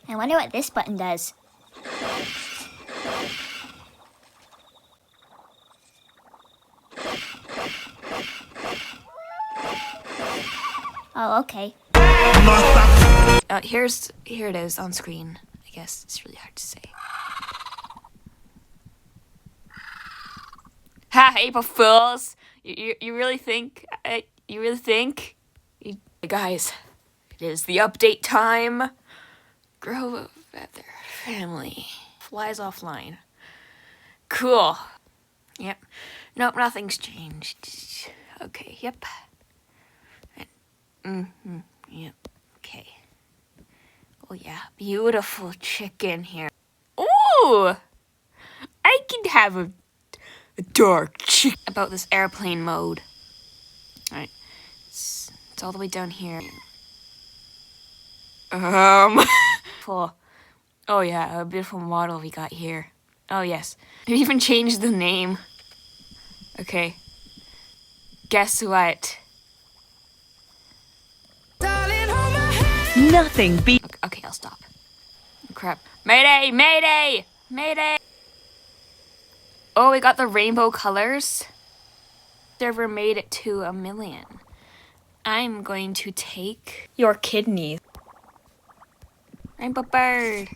I wonder what this button does. Oh, okay. Here it is on screen. I guess it's really hard to say. Ha! April Fools! You really think? You really think? Guys, it is the update time. Grove of Feather Family flies offline. Cool. Yep. Nope, nothing's changed. Okay. Yep. Yep. Okay. Oh yeah, beautiful chicken here. Ooh! I can have a dark chicken. About this airplane mode. Alright. It's all the way down here. Cool. Oh yeah, a beautiful model we got here. Oh yes. We even changed the name. Okay. Guess what? Nothing beats. Okay, I'll stop. Crap. Mayday! Mayday! Mayday! Oh, we got the rainbow colors. Server made it to 1 million. I'm going to take Your kidneys. Rainbow bird.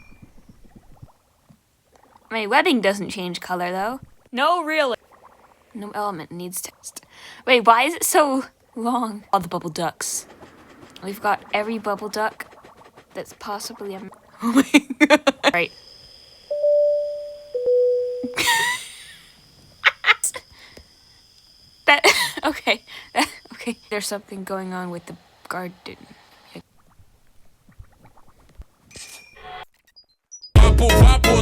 My webbing doesn't change color though. No, really. No element needs text. Wait, why is it so long? All the bubble ducks. We've got every bubble duck that's possibly a... Oh my god. Right. Okay. Okay. There's something going on with the garden. Papo, papo,